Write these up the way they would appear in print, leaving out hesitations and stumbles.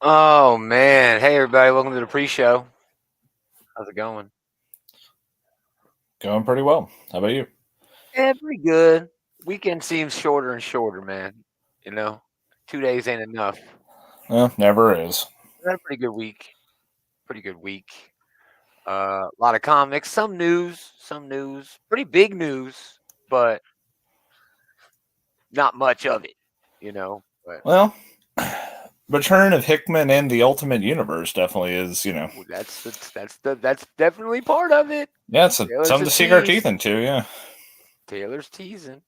Oh man. Hey everybody, welcome to the pre-show. How's it going? Going pretty well. How about you? Yeah, pretty good. Weekend seems shorter and shorter, man. You know, 2 days ain't enough. Well, never is. We had a pretty good week. Pretty good week. A lot of comics, some news, pretty big news, but not much of it, But Well, Return of Hickman and the Ultimate Universe definitely is. that's definitely part of it. Yeah, it's Taylor's something a to sink our tease. teeth into, yeah. Taylor's teasing.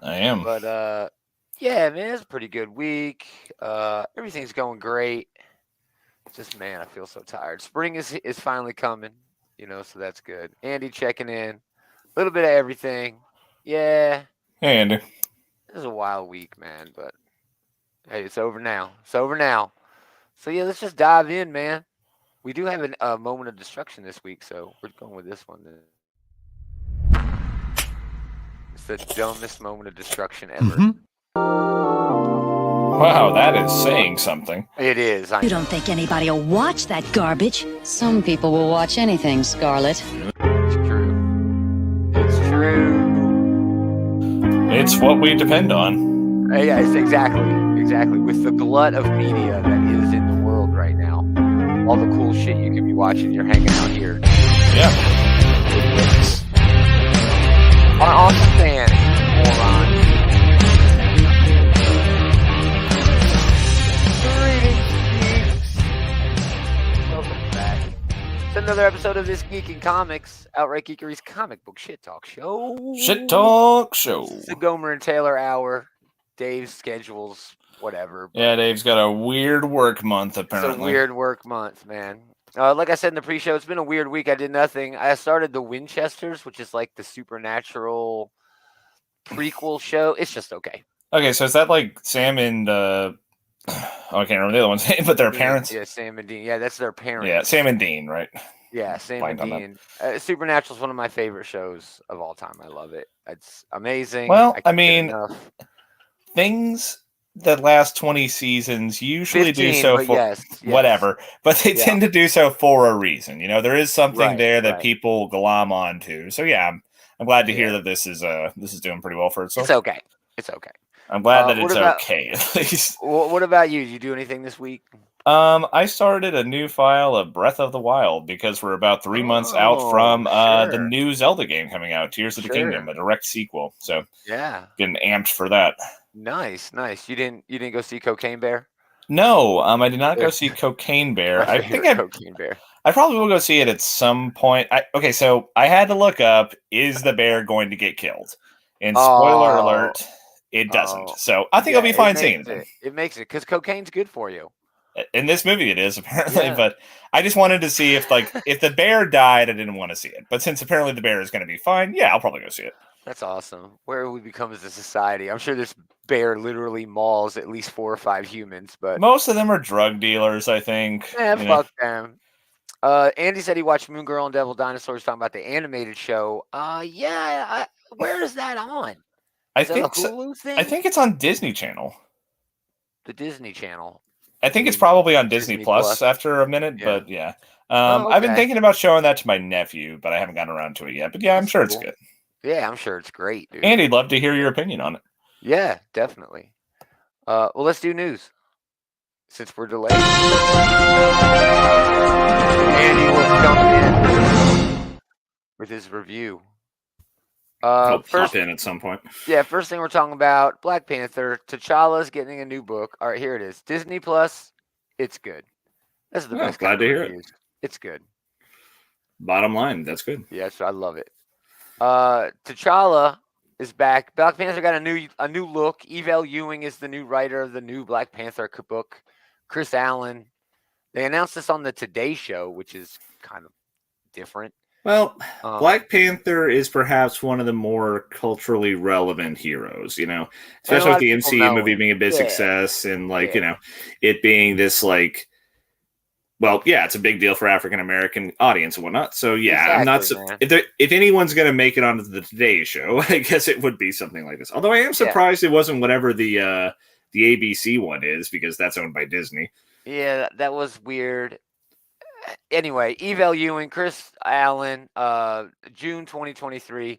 I am. But yeah, man, it's a pretty good week. Everything's going great. Just man, I feel so tired. Spring is finally coming, so that's good. Andy checking in. A little bit of everything. Yeah, Hey, Andy. it was a wild week, man, but hey, it's over now. It's over now. So yeah, let's just dive in, man. We do have a moment of destruction this week, so we're going with this one. It's the dumbest moment of destruction ever. Wow, that is saying something. It is. You don't think anybody will watch that garbage? Some people will watch anything, Scarlett. It's true. It's true. It's what we depend on. Yeah, it's exactly. With the glut of media that is in the world right now, all the cool shit you can be watching, you're hanging out here. Yeah. Our awesome fan, moron. Welcome back. It's another episode of this Geek in Comics, Outright Geekery's comic book shit talk show. Shit talk show. It's the Gomer and Taylor hour. Dave's schedules, whatever. Yeah, Dave's got a weird work month, apparently. It's a weird work month, man. Like I said in the pre-show, it's been a weird week. I did nothing. I started the Winchesters, which is like the supernatural prequel show. It's just okay. Okay, so is that like Sam and I can't remember the other one's name, but their parents? Yeah, Sam and Dean. Yeah, that's their parents. Yeah, Sam and Dean, right? Yeah, Sam and Dean. Supernatural is one of my favorite shows of all time. I love it. It's amazing. Well, I mean, things that last 20 seasons usually 15, do so for yes. whatever, but they tend to do so for a reason. There is something there that right. people glom onto. So yeah, I'm glad to hear that this is doing pretty well for itself. It's okay. I'm glad that it's okay at least. What about you? Did you do anything this week? I started a new file of Breath of the Wild because we're about 3 months out from the new Zelda game coming out, Tears of the Kingdom, a direct sequel. So yeah, getting amped for that. Nice. You didn't go see Cocaine Bear? No, I did not go see Cocaine Bear. I think Cocaine Bear. I probably will go see it at some point. So I had to look up: is the bear going to get killed? And spoiler alert, it doesn't. So I think I'll be fine seeing it. It makes it because cocaine's good for you. In this movie, it is apparently, but I just wanted to see if the bear died, I didn't want to see it. But since apparently the bear is going to be fine, yeah, I'll probably go see it. That's awesome. Where we become as a society, I'm sure this bear literally mauls at least 4 or 5 humans, but most of them are drug dealers, I think. Fuck them. Andy said he watched Moon Girl and Devil Dinosaurs, talking about the animated show. Where is that on? I think Hulu thing? I think it's on Disney Channel. The Disney Channel. I think it's probably on Disney Plus after a minute, but yeah. I've been thinking about showing that to my nephew, but I haven't gotten around to it yet. But yeah, I'm sure it's good. Yeah, I'm sure it's great, dude. Andy'd love to hear your opinion on it. Yeah, definitely. Well, let's do news. Since we're delayed. Andy will jump in with his review. I'll pop in at some point. Yeah, first thing we're talking about, Black Panther. T'Challa's getting a new book. All right, here it is. Disney Plus. It's good. That's the best. Glad to hear it. It's good. Bottom line, that's good. Yes, I love it. T'Challa is back. Black Panther got a new look. Eve Ewing is the new writer of the new Black Panther book. Chris Allen. They announced this on the Today Show, which is kind of different. Well, Black Panther is perhaps one of the more culturally relevant heroes, especially with the MCU movie being a big success and it being this it's a big deal for African American audience and whatnot. So yeah, exactly, I'm not if anyone's going to make it onto the Today Show, I guess it would be something like this. Although I am surprised it wasn't whatever the ABC one is, because that's owned by Disney. Yeah, that was weird. Anyway, Evel Ewing, Chris Allen, June 2023.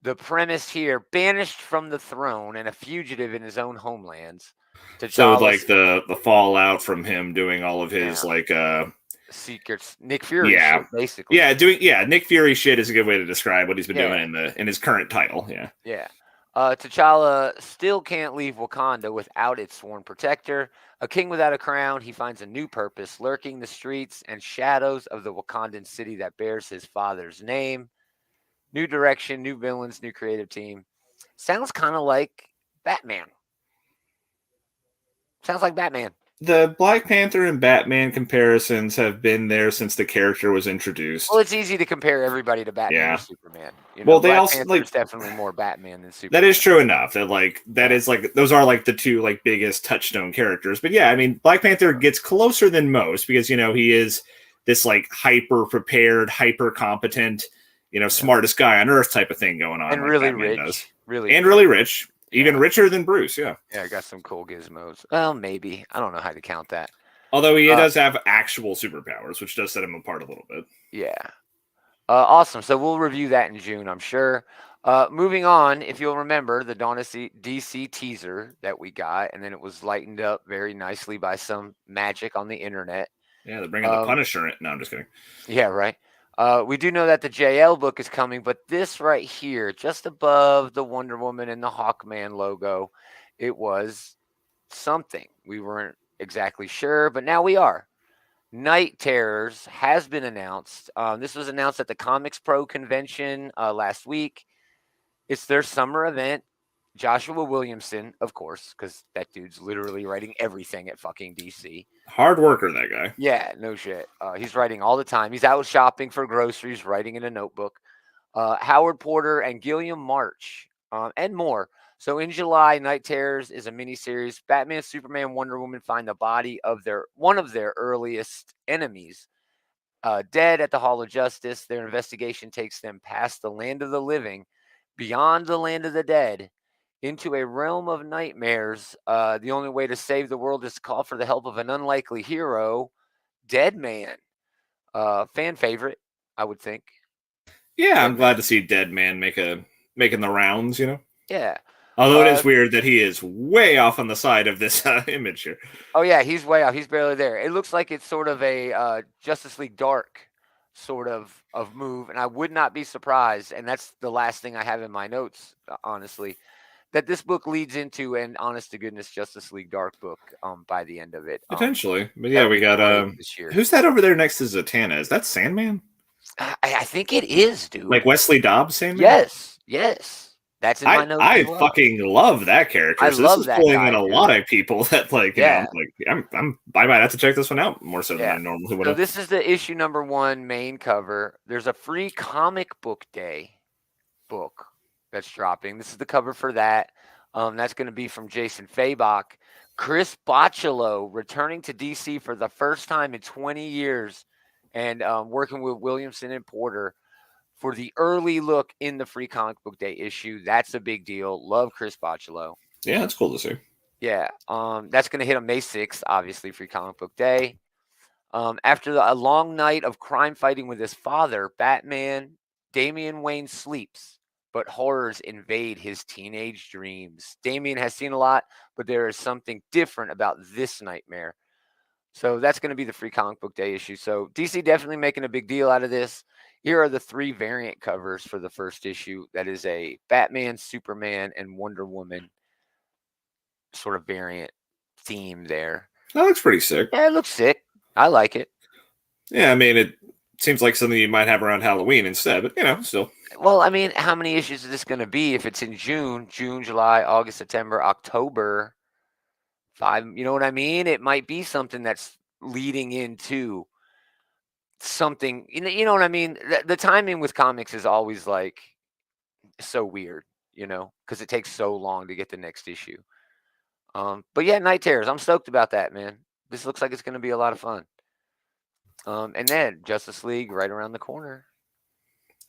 The premise here: banished from the throne and a fugitive in his own homelands, So T'Challa. like the fallout from him doing all of his Yeah, like secrets, Nick Fury yeah. shit, basically. Yeah, Nick Fury shit is a good way to describe what he's been doing Yeah, in his current title. Yeah. yeah. T'Challa still can't leave Wakanda without its sworn protector. A king without a crown, he finds a new purpose, lurking the streets and shadows of the Wakandan city that bears his father's name. New direction, new villains, new creative team. Sounds kind of like Batman. Sounds like Batman. The Black Panther and Batman comparisons have been there since the character was Well, introduced. it's easy to compare everybody to Batman or Yeah. Superman. Well, they Black also Panther like is definitely more Batman than that is Superman. true enough. That is like those are like the two like biggest touchstone characters. But yeah, I mean, Black Panther gets closer than most because he is this like hyper prepared, hyper competent, smartest guy on earth type of thing going on, And like really Batman does, rich. Really and rich. really rich, even Yeah. richer than Bruce. Yeah. Yeah, I got some cool gizmos. Well, maybe. I don't know how to count that. Although he does have actual superpowers, which does set him apart a little bit. Yeah. Awesome. So we'll review that in June, I'm sure. Moving on, if you'll remember the DC teaser that we got, and then it was lightened up very nicely by some magic on the internet. Yeah, they're bringing the Punisher in. No, I'm just kidding. Yeah, right. We do know that the JL book is coming, but this right here, just above the Wonder Woman and the Hawkman logo, it was something. We weren't exactly sure, but now we are. Night Terrors has been announced. This was announced at the Comics Pro convention last week. It's their summer event. Joshua Williamson, of course, because that dude's literally writing everything at fucking DC. Hard worker, that guy. Yeah, no shit. He's writing all the time. He's out shopping for groceries, writing in a notebook. Howard Porter and Gilliam March, and more. So in July, Night Terrors is a miniseries. Batman, Superman, Wonder Woman find the body of one of their earliest enemies, dead at the Hall of Justice. Their investigation takes them past the land of the living, beyond the land of the dead, into a realm of nightmares. The only way to save the world is to call for the help of an unlikely hero, Dead Man. Fan favorite, I would think. Yeah, Dead I'm glad Man. to see Dead Man making the rounds. Yeah. Although it is weird that he is way off on the side of this image here. Oh yeah, he's way out. He's barely there. It looks like it's sort of a Justice League Dark sort of move, and I would not be surprised. And that's the last thing I have in my notes, honestly, that this book leads into an honest to goodness Justice League Dark book by the end of it. Potentially, but yeah, we got this year. Who's that over there next to Zatanna? Is that Sandman? I think it is, dude. Like Wesley Dobbs Sandman? Yes. That's in my notes. I fucking love that character. This is pulling in a lot of people that I might have to check this one out more so than I normally would have. So this is the issue number 1 main cover. There's a free comic book day book that's dropping. This is the cover for that. That's going to be from Jason Fabok. Chris Bocciolo returning to DC for the first time in 20 years and working with Williamson and Porter for the early look in the free comic book day issue. That's a big deal. Love Chris Bocciolo. Yeah, that's cool to see. Yeah. That's going to hit on May 6th, obviously, free comic book day. After a long night of crime fighting with his father, Batman, Damian Wayne sleeps, but horrors invade his teenage dreams. Damian has seen a lot, but there is something different about this nightmare. So that's going to be the free comic book day issue. So DC definitely making a big deal out of this. Here are the 3 variant covers for the first issue. That is a Batman, Superman, and Wonder Woman sort of variant theme there. That looks pretty sick. Yeah, it looks sick. I like it. Yeah, I mean, it seems like something you might have around Halloween instead, but still. Well, I mean, how many issues is this going to be if it's in June, July, August, September, October? 5, you know what I mean? It might be something that's leading into something, you know what I mean? The timing with comics is always like so weird, because it takes so long to get the next issue. But yeah, Night Terrors, I'm stoked about that, man. This looks like it's going to be a lot of fun. And then Justice League right around the corner.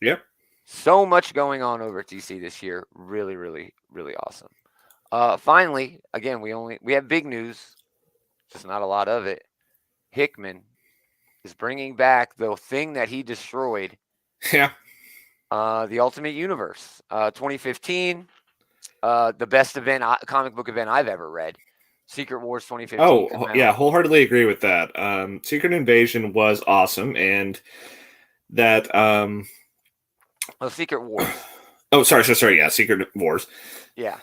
Yep. So much going on over at DC this year. Really, really, really awesome. Finally, again, we have big news, just not a lot of it. Hickman is bringing back the thing that he destroyed, Yeah. the Ultimate Universe, 2015, the best comic book event I've ever read. Secret Wars 2015. Oh, yeah, wholeheartedly agree with that. Secret Invasion was awesome, and that Secret Wars. Oh, sorry. Yeah, Secret Wars. Yeah.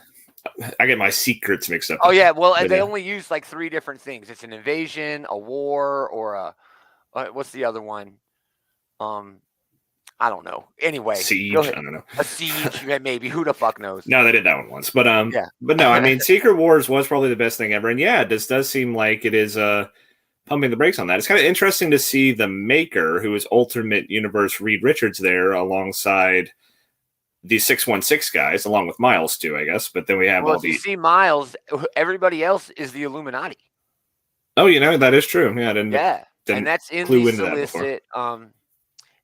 I get my secrets mixed up. Oh yeah, well, But they yeah. only use like 3 different things. It's an invasion, a war, or what's the other one? I don't know. Anyway, Siege. go I ahead. don't know. A siege, maybe. Who the fuck knows? No, they did that one once, but Yeah. but no, I mean, Secret Wars was probably the best thing ever, and yeah, this does seem like it is pumping the brakes on that. It's kind of interesting to see the maker, who is Ultimate Universe Reed Richards, there alongside the 616 guys, along with Miles too, I guess. But then we have Well, all if the you see Miles, everybody else is the Illuminati. Oh, that is true. Yeah, I didn't And that's in clue the into that before. solicit.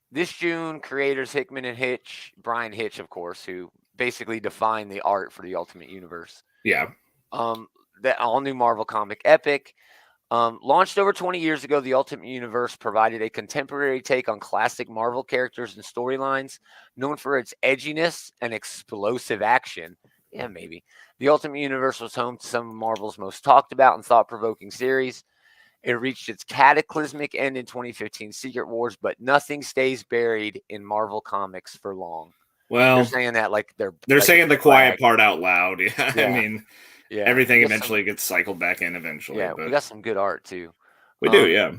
This June, creators Hickman and Hitch, Brian Hitch, of course, who basically defined the art for the Ultimate Universe. Yeah. That all new Marvel comic epic. Launched over 20 years ago, the Ultimate Universe provided a contemporary take on classic Marvel characters and storylines, known for its edginess and explosive action. Yeah, maybe. The Ultimate Universe was home to some of Marvel's most talked about and thought-provoking series. It reached its cataclysmic end in 2015, Secret Wars, but nothing stays buried in Marvel Comics for long. Well, they're saying that like they're like saying the quiet part out loud. Yeah, Yeah. I mean, yeah, everything eventually gets cycled back in eventually. Yeah, but we got some good art too. we do, yeah.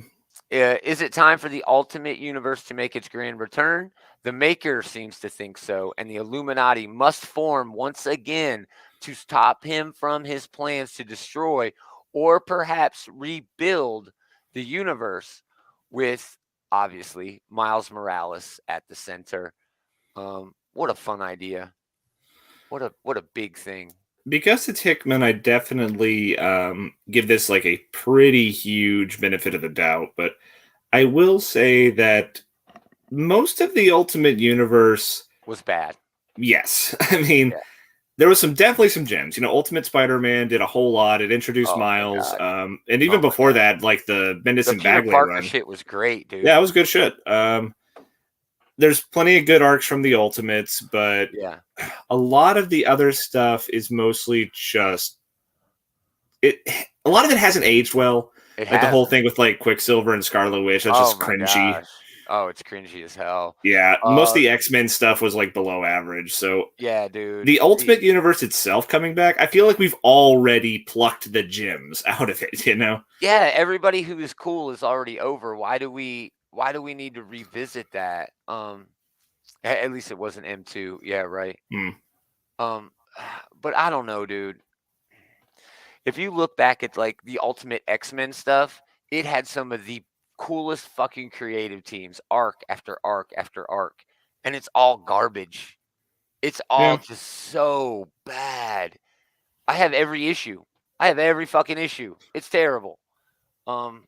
Is it time for the Ultimate Universe to make its grand return? The maker seems to think so, and the Illuminati must form once again to stop him from his plans to destroy or perhaps rebuild the universe, with obviously Miles Morales at the center. What a fun idea. What a big thing. Because it's Hickman, I definitely give this like a pretty huge benefit of the doubt, but I will say that most of the Ultimate Universe was bad. Yes. I mean, there was definitely some gems. Ultimate Spider-Man did a whole lot. It introduced Miles. And even before that, like the Bendis and Bagley Parker run. shit was great, dude. Yeah, it was good shit. There's plenty of good arcs from the Ultimates, but a lot of the other stuff is mostly just a lot of it hasn't aged well. The whole thing with like Quicksilver and Scarlet Witch, that's just cringy. Gosh. Oh, it's cringy as hell. Yeah, most of the X-Men stuff was like below average. So yeah, dude. The Ultimate Universe itself coming back, I feel like we've already plucked the gems out of it, Yeah, everybody who is cool is already over. Why do we need to revisit that? At least it wasn't M2. Yeah, right. But I don't know, dude. If you look back at like the Ultimate X-Men stuff, it had some of the coolest fucking creative teams, arc after arc after arc, and it's all garbage. It's all just so bad. I have every issue. I have every fucking issue. It's terrible. So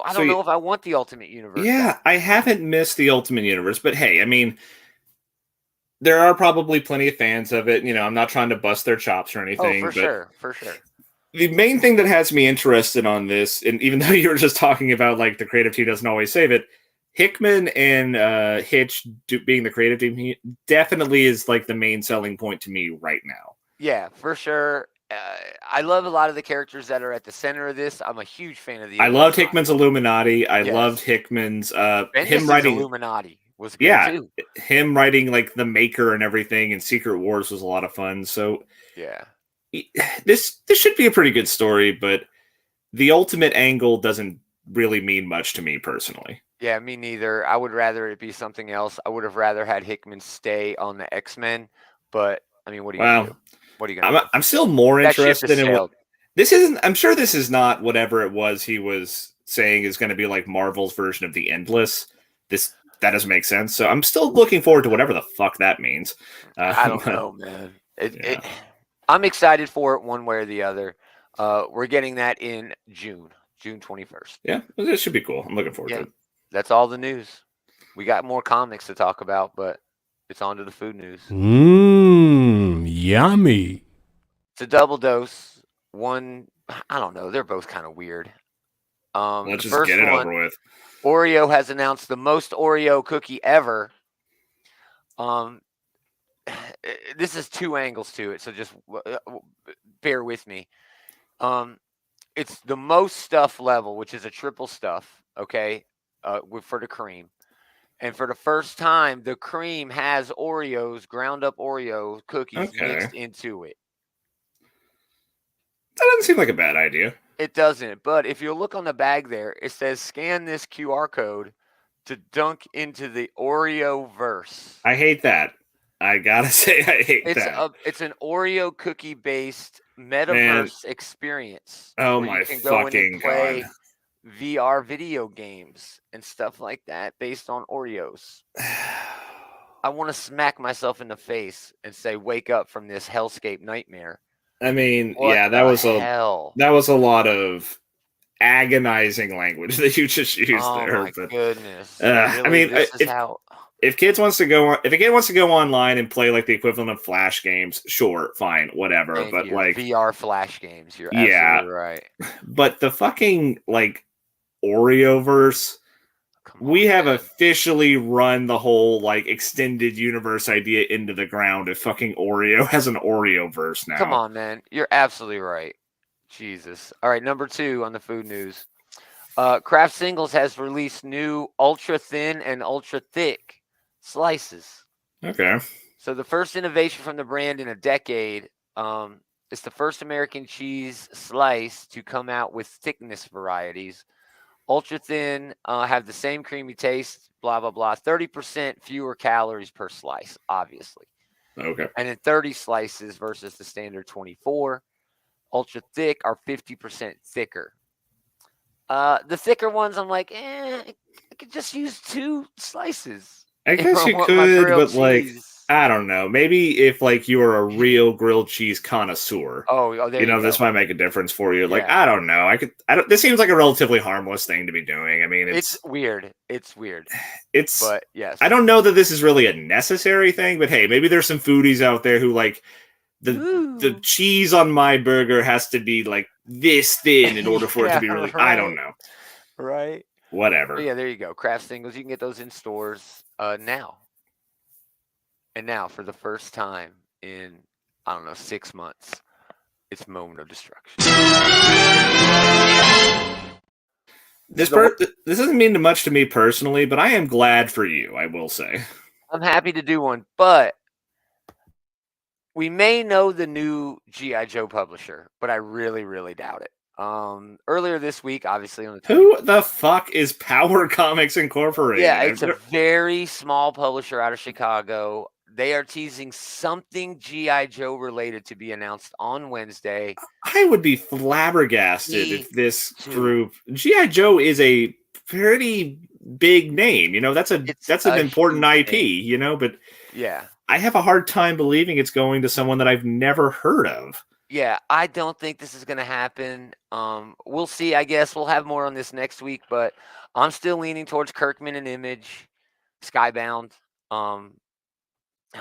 I don't know if I want the Ultimate Universe. Yeah, I haven't missed the Ultimate Universe, but hey, I mean, there are probably plenty of fans of it. I'm not trying to bust their chops or anything. Oh, for sure. The main thing that has me interested on this, and even though you were just talking about like the creative team doesn't always save it, Hickman and Hitch being the creative team definitely is like the main selling point to me right now. Yeah, for sure. I love a lot of the characters that are at the center of this. I'm a huge fan of the. I loved Hickman's Illuminati. I loved Hickman's him writing Illuminati was good too. Him writing like the Maker and everything, and Secret Wars was a lot of fun. So this should be a pretty good story, but the Ultimate angle doesn't really mean much to me personally. Yeah, me neither. I would rather it be something else. I would have rather had Hickman stay on the X-Men, but I mean, what are you gonna do? What are you gonna do? I'm still more interested in what this isn't. I'm sure this is not whatever it was he was saying is going to be like Marvel's version of the Endless. That doesn't make sense. So I'm still looking forward to whatever the fuck that means. I don't know, man. I'm excited for it one way or the other. We're getting that in June 21st. Yeah, this should be cool. I'm looking forward to it. That's all the news. We got more comics to talk about, but it's on to the food news. Yummy. It's a double dose. One, I don't know. They're both kind of weird. Let's The just first get it one, over with. Oreo has announced the most Oreo cookie ever. This is two angles to it, so just bear with me. It's the most stuff level, which is a triple stuff, okay, for the cream. And for the first time, the cream has Oreos, ground up Oreo cookies Okay. mixed into it. That doesn't seem like a bad idea. It doesn't, but if you look on the bag there, it says scan this QR code to dunk into the Oreo verse. I hate that. I gotta say, I hate that. It's an Oreo cookie based Man, metaverse experience oh where you my can go in and fucking god. play VR video games and stuff like that based on Oreos. I want to smack myself in the face and say, "Wake up from this hellscape nightmare." I mean, What yeah, the hell? that was a lot of agonizing language that you just used Oh there. my But goodness! I Really, mean, this is how. if a kid wants to go online and play like the equivalent of Flash games, sure, fine, whatever. Thank But you. like, VR flash games. You're yeah, absolutely right. but the fucking like Oreoverse. Come We on, have man. officially run the whole like extended universe idea into the ground if fucking Oreo has an Oreo verse now. Come on, man. You're absolutely right. Jesus. All right, number 2 on the food news. Kraft Singles has released new ultra thin and ultra thick slices. Okay. So the first innovation from the brand in a decade. It's the first American cheese slice to come out with thickness varieties. Ultra thin have the same creamy taste, blah, blah, blah. 30% fewer calories per slice, obviously. Okay. And then 30 slices versus the standard 24. Ultra thick are 50% thicker. The thicker ones, I'm like, I could just use 2 slices. I guess you want my could, grilled but like, cheese. I don't know. Maybe if like you are a real grilled cheese connoisseur, Oh, there you go. this might make a difference for you. Like, Yeah. I don't know. This seems like a relatively harmless thing to be doing. I mean, It's weird. It's weird. it's. But yes. I don't know that this is really a necessary thing, but hey, maybe there's some foodies out there who like the cheese on my burger has to be like this thin in order for it to be really. Right. I don't know. Right. Whatever. But yeah, there you go. Kraft Singles. You can get those in stores now. And now, for the first time in, 6 months, it's Moment of Destruction. This doesn't mean much to me personally, but I am glad for you, I will say. I'm happy to do one, but we may know the new G.I. Joe publisher, but I really, really doubt it. Earlier this week, obviously on the Who the fuck is Power Comics Incorporated? Yeah, it's a very small publisher out of Chicago. They are teasing something G.I. Joe related to be announced on Wednesday. I would be flabbergasted if this group G.I. Joe is a pretty big name. That's an important IP, name. But yeah, I have a hard time believing it's going to someone that I've never heard of. Yeah, I don't think this is going to happen. We'll see. I guess we'll have more on this next week, but I'm still leaning towards Kirkman and Image, Skybound.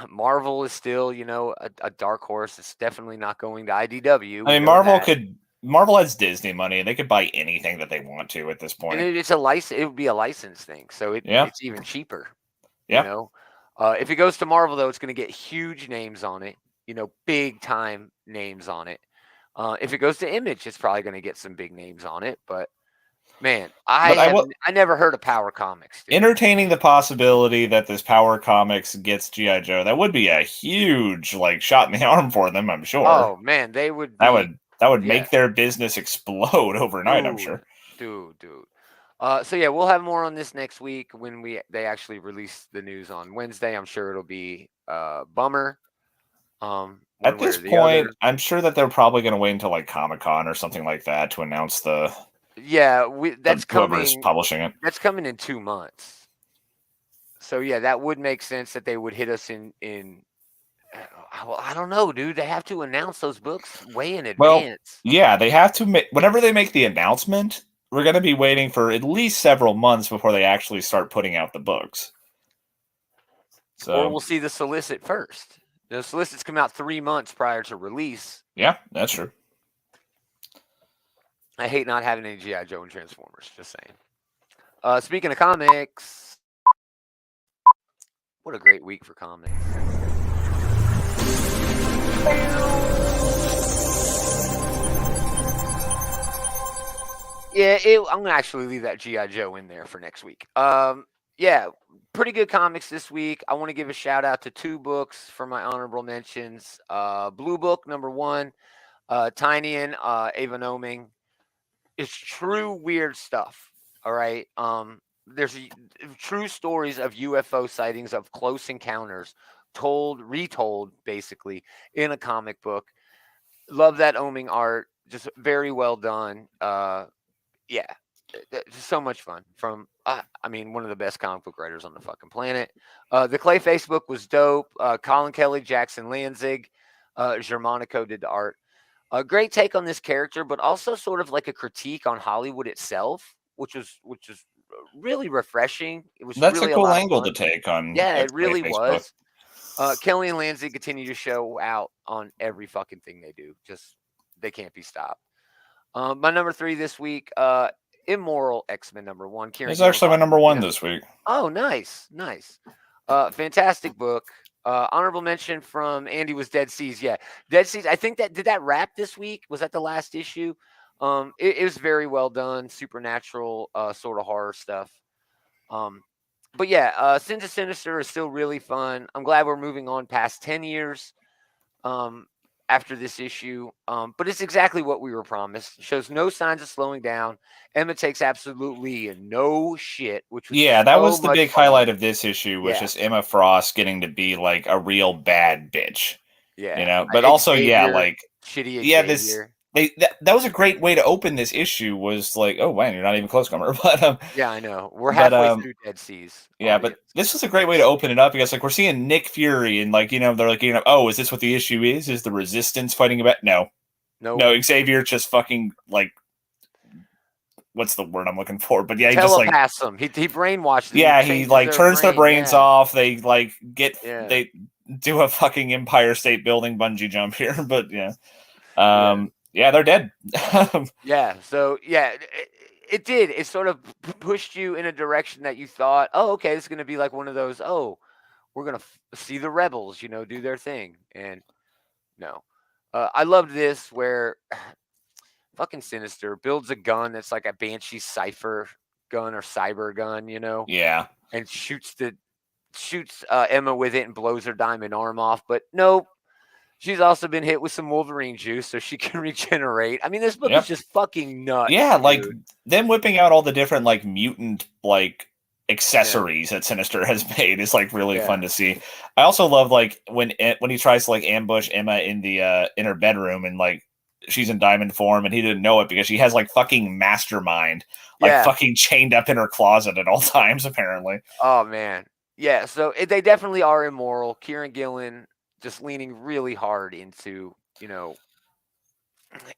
Marvel is still, a dark horse. It's definitely not going to IDW. I mean, Marvel has Disney money. They could buy anything that they want to at this point. And it's a license. It would be a license thing, so it's even cheaper. Yeah. If it goes to Marvel, though, it's going to get huge names on it. Big time names on it. If it goes to Image, it's probably going to get some big names on it. But man, I never heard of Power Comics. Dude. Entertaining the possibility that this Power Comics gets G.I. Joe, that would be a huge shot in the arm for them. I'm sure. Oh man, they would. That would make their business explode overnight. I'm sure. Dude. So yeah, we'll have more on this next week when they actually release the news on Wednesday. I'm sure it'll be bummer. At this point, I'm sure that they're probably going to wait until Comic-Con or something like that to announce the. Yeah, that's whoever's publishing it. That's coming in 2 months. So yeah, that would make sense that they would hit us in. Well, I don't know, dude. They have to announce those books way in advance. Well, yeah, they have to. Whenever they make the announcement, we're going to be waiting for at least several months before they actually start putting out the books. So, or we'll see the solicit first. The solicits come out 3 months prior to release. Yeah, that's true. I hate not having any GI Joe and Transformers. Just saying. Speaking of comics, what a great week for comics. Yeah, I'm gonna actually leave that GI Joe in there for next week. Yeah, pretty good comics this week. I want to give a shout out to 2 books for my honorable mentions. Blue Book #1, Tiny and Ava Noming. It's true weird stuff. All right. There's true stories of UFO sightings of close encounters, retold basically in a comic book. Love that Oming art. Just very well done. Yeah, just so much fun from one of the best comic book writers on the fucking planet. The Clayface book was dope. Colin Kelly, Jackson Lanzig, Germanico did the art. A great take on this character, but also sort of like a critique on Hollywood itself, which is really refreshing. It was That's a really a cool lot of angle to fun. take on. Yeah, a it really Clayface was. book. Kelly and Lanzig continue to show out on every fucking thing they do. Just they can't be stopped. My number 3 this week, Immoral X-Men #1. Kieran It's Gillen actually my talked number about- 1 this week. Oh, nice. Fantastic book. Honorable mention from Andy was Dead Seas. Yeah, Dead Seas. I think did that wrap this week? Was that the last issue? It was very well done, supernatural sort of horror stuff. But yeah, Sins of Sinister is still really fun. I'm glad we're moving on past 10 years after this issue. But it's exactly what we were promised. Shows no signs of slowing down. Emma takes absolutely no shit, which was That was the much big fun. highlight of this issue, was Yeah. just Emma Frost getting to be like a real bad bitch. Yeah, But also, Xavier, shitty Xavier. That was a great way to open this issue. Was like, oh man, you're not even close, Comer. But Yeah, I know. We're halfway through Dead Seas. yeah, but this was a great way to open it up, because like we're seeing Nick Fury and like they're like oh, is this what the issue is? Is the Resistance fighting about? No, Xavier just fucking like, what's the word I'm looking for? But yeah, he just like him. He brainwashed them. Yeah, he like turns their brains off. They like they do a fucking Empire State Building bungee jump here, but yeah. Yeah, they're dead. Yeah, so yeah, it did. It sort of pushed you in a direction that you thought, oh, okay, this is going to be like one of those, oh, we're going to see the rebels, do their thing. And no. I loved this where fucking Sinister builds a gun that's like a Banshee Cypher gun or cyber gun, Yeah. and shoots Emma with it and blows her diamond arm off. But nope. She's also been hit with some Wolverine juice so she can regenerate. I mean, this book is just fucking nuts. Yeah, like dude. them whipping out all the different like mutant like accessories that Sinister has made is like really fun to see. I also love like when he tries to like ambush Emma in the in her bedroom, and like she's in diamond form and he didn't know it because she has like fucking Mastermind like fucking chained up in her closet at all times apparently. Oh man. Yeah, so they definitely are immoral. Kieran Gillen just leaning really hard into,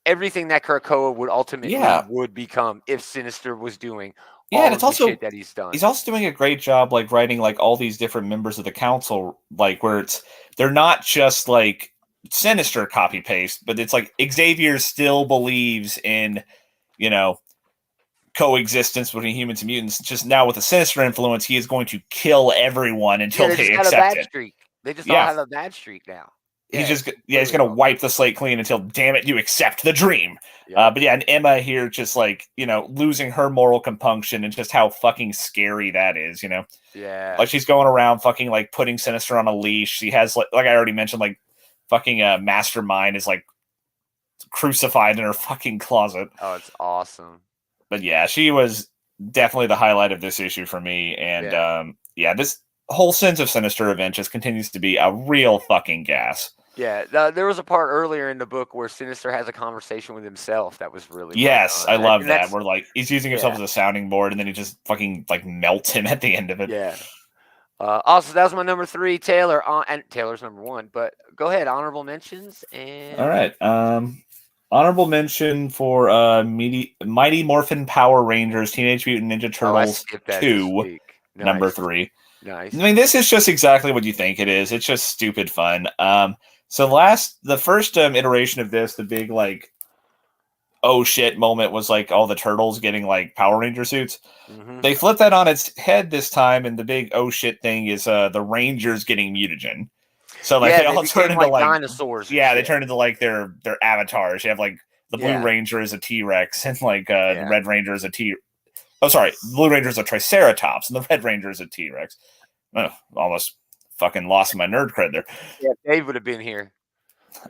everything that Krakoa would ultimately would become if Sinister was doing all of the shit that he's done. He's also doing a great job like writing like all these different members of the council, like where they're not just like Sinister copy paste, but it's like Xavier still believes in, coexistence between humans and mutants. Just now with a Sinister influence, he is going to kill everyone until they accept it. Streak. They just all have a bad streak now. He's he's gonna wipe the slate clean until, damn it, you accept the dream. But yeah, and Emma here just like losing her moral compunction, and just how fucking scary that is. Like she's going around fucking like putting Sinister on a leash. She has like I already mentioned, like fucking Mastermind is like crucified in her fucking closet. Oh, it's awesome. But yeah, she was definitely the highlight of this issue for me. And this whole Sins of Sinister event just continues to be a real fucking gas. Yeah, there was a part earlier in the book where Sinister has a conversation with himself that was really I love that. Where like he's using himself as a sounding board, and then he just fucking like melts him at the end of it. Yeah. Also, that was my number 3, Taylor, and Taylor's number 1. But go ahead, honorable mentions. And all right, honorable mention for Mighty Morphin Power Rangers Teenage Mutant Ninja Turtles 2, number 3. Nice. I mean, this is just exactly what you think it is. It's just stupid fun. So the first iteration of this, the big like oh shit moment was like all the turtles getting like Power Ranger suits. Mm-hmm. They flipped that on its head this time, and the big oh shit thing is the Rangers getting mutagen. So like Yeah, they they all turn became into like dinosaurs. And they shit. turn into like their avatars. You have like the Blue Yeah. Ranger is a T-Rex, and like Yeah. the Red Ranger is a Oh, sorry, Blue Ranger is a Triceratops, and the Red Ranger is a T-Rex. Oh, almost fucking lost my nerd cred there. Yeah, Dave would have been here.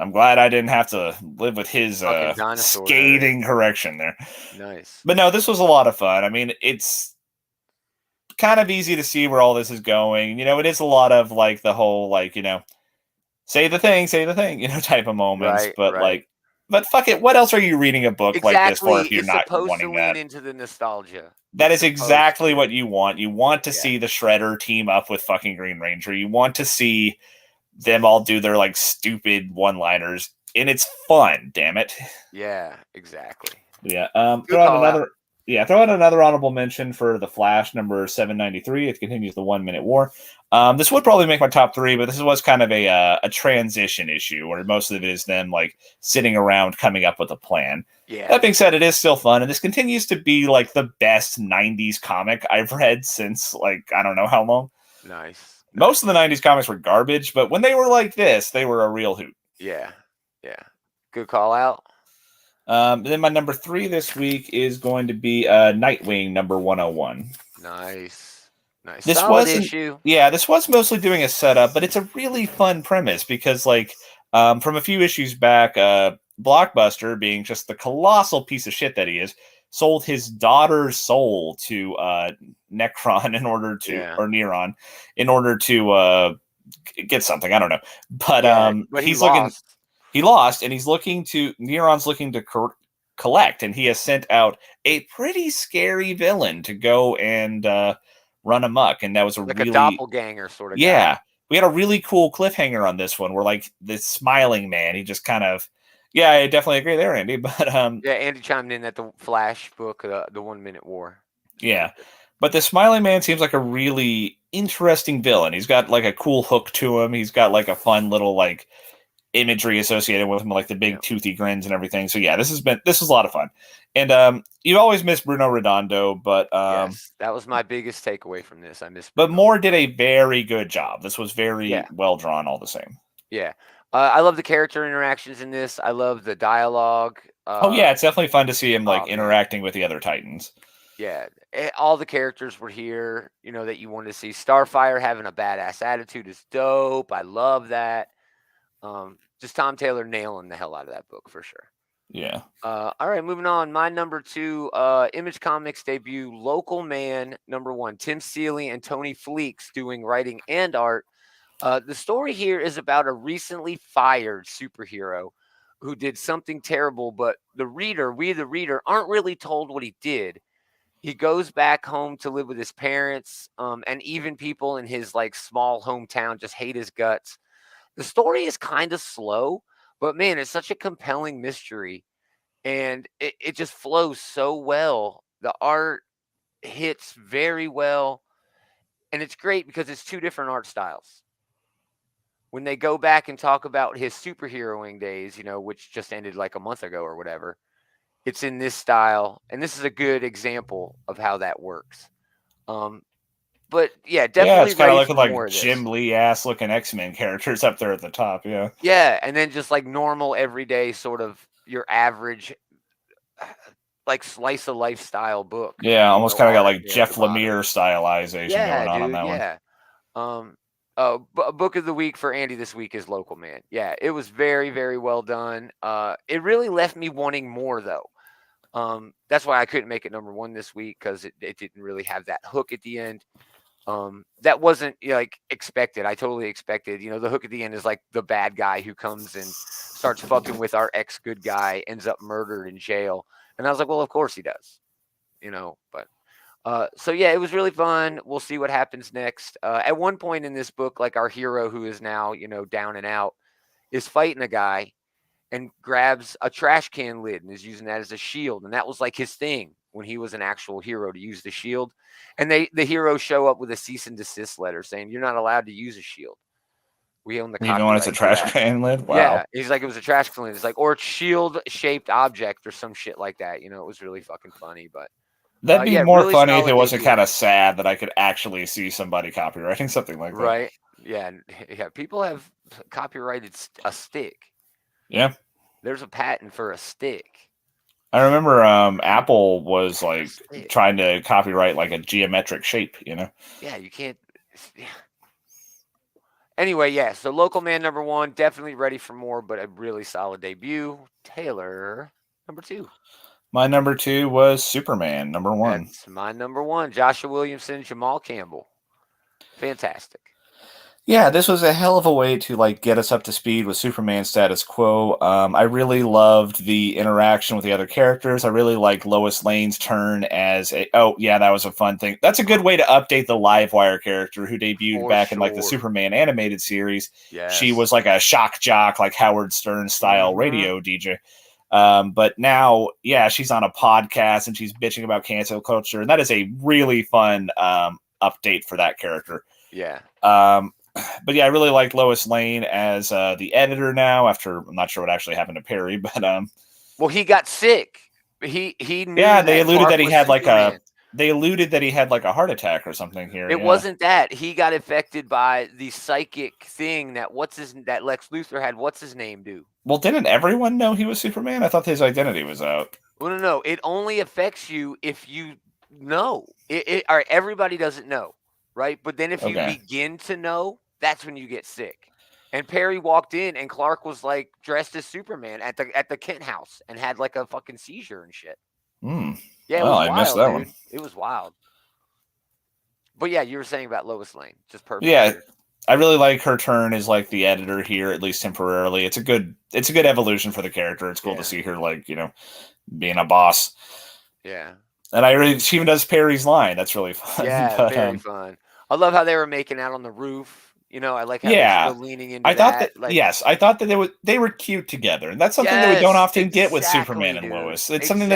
I'm glad I didn't have to live with his Fucking dinosaur scathing correction there. Nice. But no, this was a lot of fun. I mean, it's kind of easy to see where all this is going. You know, it is a lot of like the whole like, you know, say the thing, you know, type of moments. Right, But right. like, but fuck it. What else are you reading a book like this for Exactly. if you're It's not supposed to wanting lean that? into the nostalgia. That It's is supposed exactly to. what you want. You want to Yeah. see the Shredder team up with fucking Green Ranger. You want to see them all do their like stupid one-liners, and it's fun. Damn it. Yeah, exactly. Yeah. Good Throw out call another. out. Yeah, throw out another honorable mention for the Flash number 793. It continues the 1 minute war. This would probably make my top 3, but this was kind of a transition issue where most of it is them like sitting around coming up with a plan. Yeah. That being said, it is still fun, and this continues to be like the best 90s comic I've read since like I don't know how long. Nice. Most of the 90s comics were garbage, but when they were like this, they were a real hoot. Yeah. Yeah. Good call out. Then my number 3 this week is going to be Nightwing number 101. Nice. Nice. This Solid wasn't, issue. yeah, this was mostly doing a setup, but it's a really fun premise because, like, from a few issues back, Blockbuster, being just the colossal piece of shit that he is, sold his daughter's soul to Necron in order to, or Neron, in order to get something. I don't know, but he's looking. He lost, and he's looking to Neron's looking to collect, and he has sent out a pretty scary villain to go and run amok, and that was like really a doppelganger sort of yeah. guy. We had a really cool cliffhanger on this one, where like this smiling man, he just kind of yeah, I definitely agree there, Andy. But Yeah, Andy chimed in at the Flash book, the 1 minute war. yeah. But the smiling man seems like a really interesting villain. He's got like a cool hook to him. He's got like a fun little like imagery associated with him, like the big toothy grins and everything. So yeah, this was a lot of fun. And you've always missed Bruno Redondo, but yes, that was my biggest takeaway from this. I missed but Bruno. Moore did a very good job. This was very well drawn all the same. Yeah. I love the character interactions in this. I love the dialogue. Oh yeah, it's definitely fun to see him like man. interacting with the other Titans. Yeah, all the characters were here, you know, that you wanted to see. Starfire having a badass attitude is dope. I love that. Just Tom Taylor nailing the hell out of that book for sure. Yeah. All right, moving on. My number 2, Image Comics debut, Local Man number 1, Tim Seeley and Tony Fleeks doing writing and art. The story here is about a recently fired superhero who did something terrible, but we the reader, aren't really told what he did. He goes back home to live with his parents, and even people in his like small hometown just hate his guts. The story is kind of slow, but man, it's such a compelling mystery, and it just flows so well. The art hits very well, and it's great because it's 2 different art styles. When they go back and talk about his superheroing days, you know, which just ended like a month ago or whatever, it's in this style, and this is a good example of how that works. But yeah, definitely. Yeah, it's kind of ready looking for like Jim Lee ass looking X-Men characters up there at the top. Yeah. Yeah, and then just like normal, everyday sort of your average, like slice of life style book. Yeah, almost kind of got like there at Jeff the bottom. Lemire stylization going on that one. Yeah. Book of the week for Andy this week is Local Man. Yeah, it was very, very well done. It really left me wanting more though. That's why I couldn't make it number 1 this week, because it didn't really have that hook at the end. That wasn't like expected. I totally expected, you know, the hook at the end is like the bad guy who comes and starts fucking with our ex good guy, ends up murdered in jail. And I was like, well, of course he does, you know, but so yeah, it was really fun. We'll see what happens next. At one point in this book, like our hero, who is now, you know, down and out, is fighting a guy and grabs a trash can lid and is using that as a shield. And that was like his thing when he was an actual hero, to use the shield. And the heroes show up with a cease and desist letter saying, you're not allowed to use a shield. We own the Even when it's a copyright to trash that. can lid. Wow. Yeah, he's like, it was a trash can lid. It's like, or a shield-shaped object or some shit like that. You know, it was really fucking funny. But That'd be yeah, more really funny if solid it wasn't debut. kind of sad that I could actually see somebody copywriting something like that. Right? Yeah, yeah. People have copyrighted a stick. Yeah. There's a patent for a stick. I remember Apple was like stick. trying to copyright like a geometric shape, you know? Yeah, you can't. Yeah. Anyway, yeah. So Local Man #1, definitely ready for more, but a really solid debut. Taylor #2. My number 2 was Superman, number 1. That's my #1. Joshua Williamson, Jamal Campbell. Fantastic. Yeah, this was a hell of a way to like get us up to speed with Superman status quo. I really loved the interaction with the other characters. I really like Lois Lane's turn as a that was a fun thing. That's a good way to update the Livewire character who debuted For back in like the sure. Superman animated series. Yes. She was like a shock jock, like Howard Stern style radio DJ. But now, yeah, she's on a podcast and she's bitching about cancel culture, and that is a really fun update for that character. Yeah. But yeah, I really like Lois Lane as the editor now. After I'm not sure what actually happened to Perry, but well, he got sick. He knew. Yeah, they alluded Clark that he was had Superman. They alluded that he had like a heart attack or something here. It wasn't that. He got affected by the psychic thing that that Lex Luthor had. What's his name do? Well, didn't everyone know he was Superman? I thought his identity was out. Well, no. It only affects you if you know. All right, everybody doesn't know, right? But then if you begin to know, that's when you get sick. And Perry walked in, and Clark was like dressed as Superman at the Kent house and had like a fucking seizure and shit. Yeah, it was wild, I missed that dude. one. It was wild. But yeah, you were saying about Lois Lane, just perfect. Yeah, I really like her turn as like the editor here, at least temporarily. It's a good evolution for the character. It's cool to see her like being a boss. Yeah, and she even does Perry's line. That's really fun. Yeah, but, very fun. I love how they were making out on the roof. I like how they're still leaning into I thought that. I thought that they were cute together, and that's something that we don't often get with Superman and Lois. It's something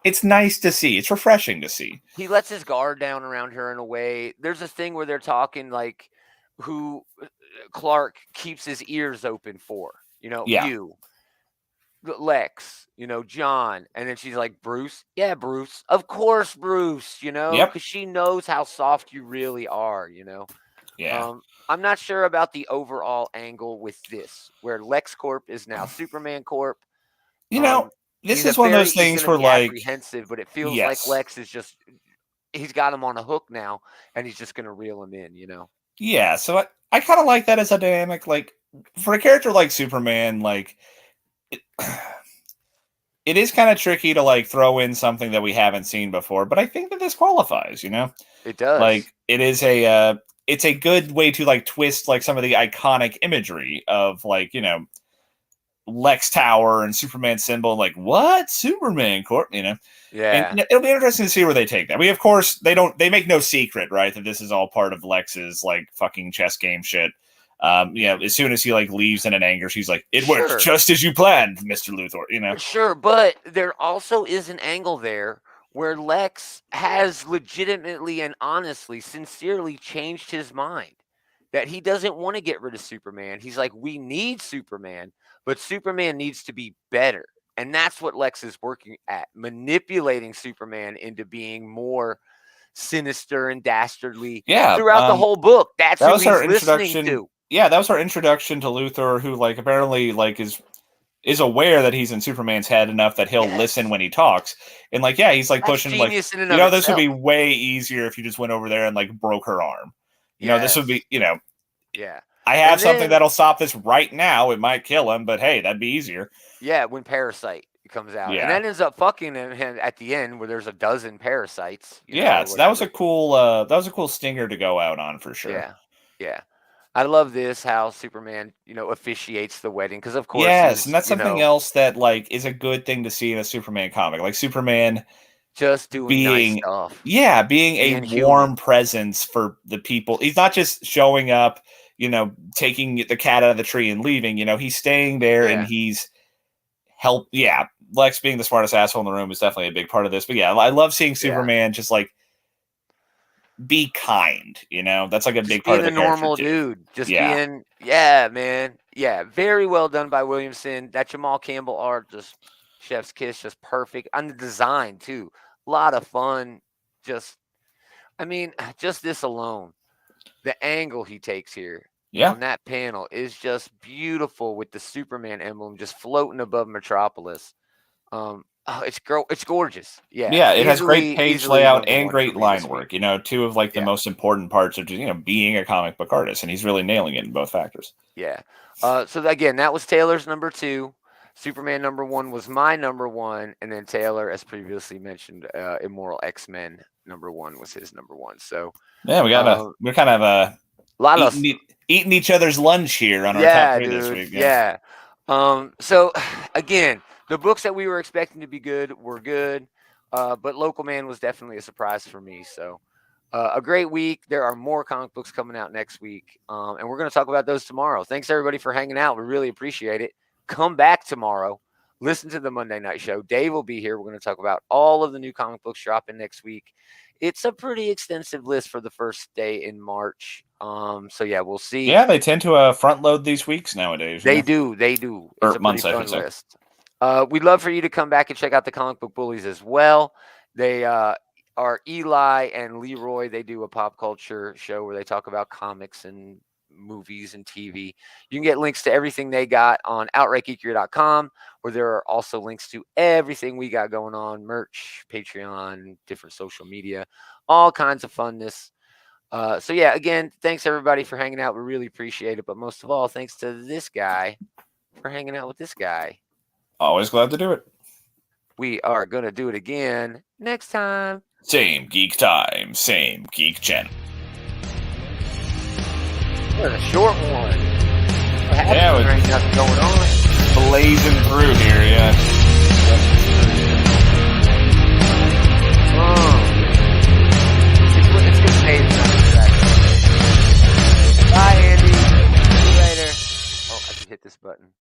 it's nice to see. It's refreshing to see. He lets his guard down around her in a way. There's a thing where they're talking like who Clark keeps his ears open for. You, Lex, John, and then she's like, Bruce. Yeah, Bruce. Of course, Bruce. Because she knows how soft you really are. Yeah. I'm not sure about the overall angle with this, where LexCorp is now Superman Corp. This is one of those things where like apprehensive, but it feels like Lex is he's got him on a hook now, and he's just going to reel him in. Yeah, so I kind of like that as a dynamic. Like for a character like Superman, like it is kind of tricky to like throw in something that we haven't seen before, but I think that this qualifies. It does. Like it is it's a good way to like twist like some of the iconic imagery of like Lex Tower and Superman symbol. Like what Superman Corp? Yeah. And it'll be interesting to see where they take that. Of course they make no secret, right, that this is all part of Lex's like fucking chess game shit. As soon as he like leaves in an anger, she's like, "It worked just as you planned, Mr. Luthor." Sure, but there also is an angle there where Lex has legitimately and honestly, sincerely changed his mind. That he doesn't want to get rid of Superman. He's like, we need Superman, but Superman needs to be better. And that's what Lex is working at, manipulating Superman into being more sinister and dastardly throughout the whole book. That's what he's listening to. Yeah, that was our introduction to Luthor, who like apparently like is aware that he's in Superman's head enough that he'll listen when he talks. And like, yeah, he's like pushing like, this would be way easier if you just went over there and like broke her arm. This would be, yeah. I have something that'll stop this right now. It might kill him, but hey, that'd be easier. Yeah, when Parasite comes out. Yeah. And that ends up fucking him at the end where there's a dozen parasites. That was a cool stinger to go out on for sure. Yeah. Yeah. I love this, how Superman, officiates the wedding. Because, of course. Yes, and that's something else that, like, is a good thing to see in a Superman comic. Like, Superman just doing nice stuff. Yeah, being a warm presence for the people. He's not just showing up, taking the cat out of the tree and leaving. He's staying there and he's Lex being the smartest asshole in the room is definitely a big part of this. But, yeah, I love seeing Superman just, like, be kind. That's like a big Just part being of the a normal character, too. dude. Just Yeah. being, yeah, man. Yeah, very well done by Williamson. That Jamal Campbell art, just chef's kiss, just perfect. And the design, too. A lot of fun. Just this alone. The angle he takes here Yeah. on that panel is just beautiful with the Superman emblem just floating above Metropolis. It's gorgeous. Yeah. Yeah, it has great page Easily layout number and one great for me line this work. week. Two of like the Yeah. most important parts of being a comic book artist, and he's really nailing it in both factors. Yeah. So again, that was Taylor's number 2. Superman number 1 was my number 1, and then Taylor, as previously mentioned, Immoral X-Men number 1 was his number 1. So yeah, we're kind of a lot of eating each other's lunch here on our top 3 this week. Yeah. So again, the books that we were expecting to be good were good, but Local Man was definitely a surprise for me. So a great week. There are more comic books coming out next week, and we're going to talk about those tomorrow. Thanks everybody for hanging out. We really appreciate it. Come back tomorrow. Listen to the Monday Night Show. Dave will be here. We're going to talk about all of the new comic books dropping next week. It's a pretty extensive list for the first day in March. So yeah, we'll see. Yeah, they tend to front load these weeks nowadays. They do. It's Or a months, pretty I fun should say. list. We'd love for you to come back and check out the Comic Book Bullies as well. They are Eli and Leroy. They do a pop culture show where they talk about comics and movies and TV. You can get links to everything they got on outrightgeekery.com, where there are also links to everything we got going on, merch, Patreon, different social media, all kinds of funness. So yeah, again, thanks everybody for hanging out. We really appreciate it. But most of all, thanks to this guy for hanging out with this guy. Always glad to do it. We are going to do it again next time. Same geek time, same geek channel. What a short one. What happened? Yeah, There ain't nothing going on. Blazing through here, yeah. It's good page. Bye, Andy. See you later. Oh, I can hit this button.